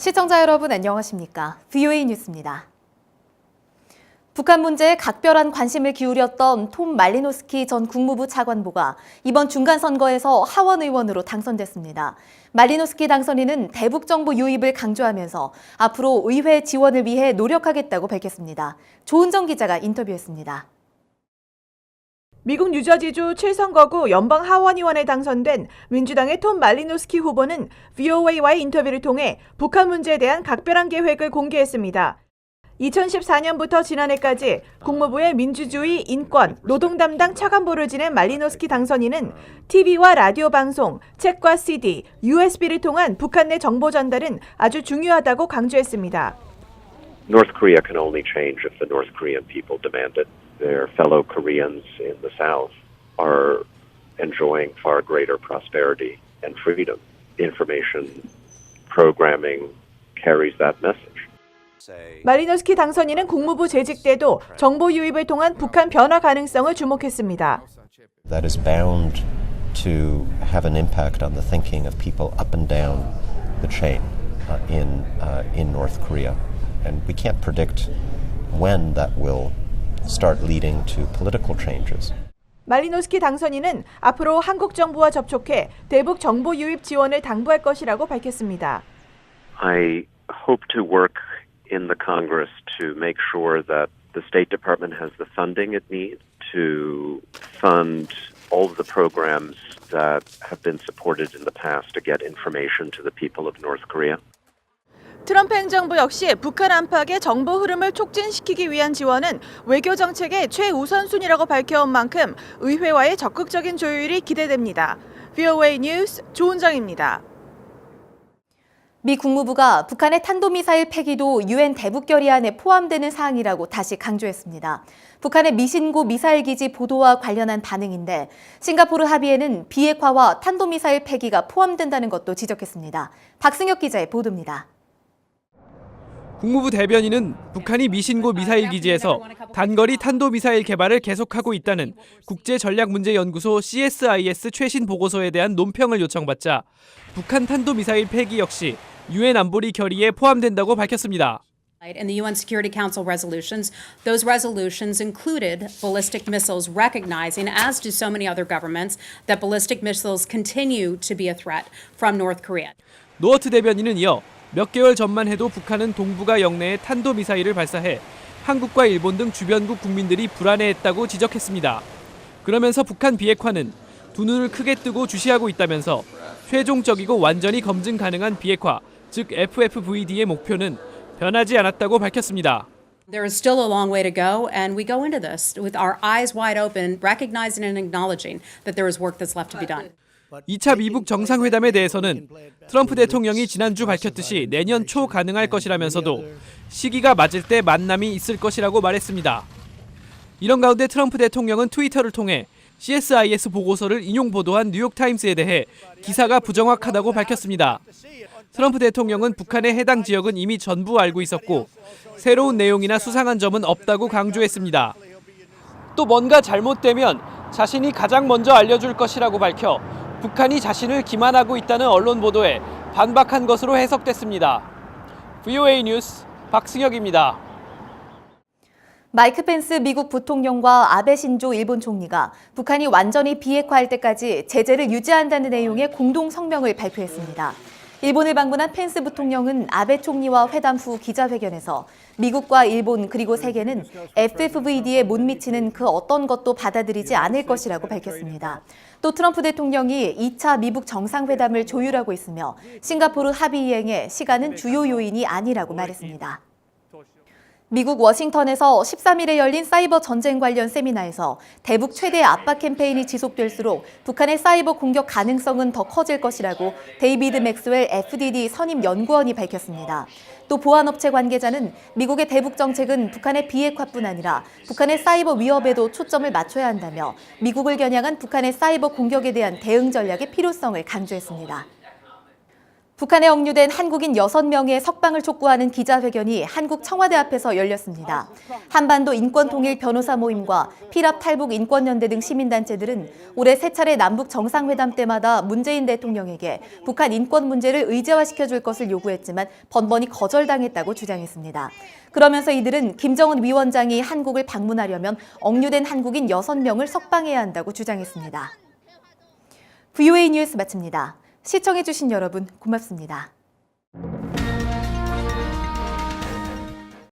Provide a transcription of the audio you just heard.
시청자 여러분 안녕하십니까? VOA 뉴스입니다. 북한 문제에 각별한 관심을 기울였던 톰 말리노스키 전 국무부 차관보가 이번 중간선거에서 하원 의원으로 당선됐습니다. 말리노스키 당선인은 대북 정보 유입을 강조하면서 앞으로 의회 지원을 위해 노력하겠다고 밝혔습니다. 조은정 기자가 인터뷰했습니다. 미국 뉴저지주 7선거구 연방 하원의원에 당선된 민주당의 톰 말리노스키 후보는 VOA와의 인터뷰를 통해 북한 문제에 대한 각별한 계획을 공개했습니다. 2014년부터 지난해까지 국무부의 민주주의, 인권, 노동 담당 차관보를 지낸 말리노스키 당선인은 TV와 라디오 방송, 책과 CD, USB를 통한 북한 내 정보 전달은 아주 중요하다고 강조했습니다. North Korea can only change if the North Korean people demand it. Their fellow Koreans in the South are enjoying far greater prosperity and freedom. Information programming carries that message. 말리노스키 당선인은 국무부 재직 때도 정보 유입을 통한 북한 변화 가능성을 주목했습니다. That is bound to have an impact on the thinking of people up and down the chain in North Korea. And we can't predict when that will start leading to political changes. 말리노스키 당선인은 앞으로 한국 정부와 접촉해 대북 정보 유입 지원을 당부할 것이라고 밝혔습니다. I hope to work in the Congress to make sure that the State Department has the funding it needs to fund all of the programs that have been supported in the past to get information to the people of North Korea. 트럼프 행정부 역시 북한 안팎의 정보 흐름을 촉진시키기 위한 지원은 외교 정책의 최우선순위라고 밝혀온 만큼 의회와의 적극적인 조율이 기대됩니다. VOA 뉴스 조은정입니다. 미 국무부가 북한의 탄도미사일 폐기도 유엔 대북결의안에 포함되는 사항이라고 다시 강조했습니다. 북한의 미신고 미사일 기지 보도와 관련한 반응인데 싱가포르 합의에는 비핵화와 탄도미사일 폐기가 포함된다는 것도 지적했습니다. 박승혁 기자의 보도입니다. 국무부 대변인은 북한이 미신고 미사일 기지에서 단거리 탄도미사일 개발을 계속하고 있다는 국제전략문제연구소 CSIS 최신 보고서에 대한 논평을 요청받자 북한 탄도미사일 폐기 역시 유엔 안보리 결의에 포함된다고 밝혔습니다. In the UN Security Council resolutions, those resolutions included ballistic missiles, recognizing, as do so many other governments, that ballistic missiles continue to be a threat from North Korea. 노어트 대변인은 이어 몇 개월 전만 해도 북한은 동북아 영내에 탄도미사일을 발사해 한국과 일본 등 주변국 국민들이 불안해했다고 지적했습니다. 그러면서 북한 비핵화는 두 눈을 크게 뜨고 주시하고 있다면서 최종적이고 완전히 검증 가능한 비핵화, 즉 FFVD의 목표는 변하지 않았다고 밝혔습니다. There is still a long way to go, and we go into this with our eyes wide open, recognizing and acknowledging that there is work that's left to be done. 2차 미북 정상회담에 대해서는 트럼프 대통령이 지난주 밝혔듯이 내년 초 가능할 것이라면서도 시기가 맞을 때 만남이 있을 것이라고 말했습니다. 이런 가운데 트럼프 대통령은 트위터를 통해 CSIS 보고서를 인용 보도한 뉴욕타임스에 대해 기사가 부정확하다고 밝혔습니다. 트럼프 대통령은 북한의 해당 지역은 이미 전부 알고 있었고 새로운 내용이나 수상한 점은 없다고 강조했습니다. 또 뭔가 잘못되면 자신이 가장 먼저 알려줄 것이라고 밝혀 북한이 자신을 기만하고 있다는 언론 보도에 반박한 것으로 해석됐습니다. VOA 뉴스 박승혁입니다. 마이크 펜스 미국 부통령과 아베 신조 일본 총리가 북한이 완전히 비핵화할 때까지 제재를 유지한다는 내용의 공동 성명을 발표했습니다. 일본을 방문한 펜스 부통령은 아베 총리와 회담 후 기자회견에서 미국과 일본 그리고 세계는 FFVD에 못 미치는 그 어떤 것도 받아들이지 않을 것이라고 밝혔습니다. 또 트럼프 대통령이 2차 미북 정상회담을 조율하고 있으며 싱가포르 합의 이행에 시간은 주요 요인이 아니라고 말했습니다. 미국 워싱턴에서 13일에 열린 사이버 전쟁 관련 세미나에서 대북 최대 압박 캠페인이 지속될수록 북한의 사이버 공격 가능성은 더 커질 것이라고 데이비드 맥스웰 FDD 선임 연구원이 밝혔습니다. 또 보안업체 관계자는 미국의 대북 정책은 북한의 비핵화뿐 아니라 북한의 사이버 위협에도 초점을 맞춰야 한다며 미국을 겨냥한 북한의 사이버 공격에 대한 대응 전략의 필요성을 강조했습니다. 북한에 억류된 한국인 6명의 석방을 촉구하는 기자회견이 한국 청와대 앞에서 열렸습니다. 한반도 인권통일 변호사 모임과 피랍 탈북 인권연대 등 시민단체들은 올해 3차례 남북 정상회담 때마다 문재인 대통령에게 북한 인권 문제를 의제화시켜줄 것을 요구했지만 번번이 거절당했다고 주장했습니다. 그러면서 이들은 김정은 위원장이 한국을 방문하려면 억류된 한국인 6명을 석방해야 한다고 주장했습니다. VOA 뉴스 마칩니다. 시청해주신 여러분 고맙습니다.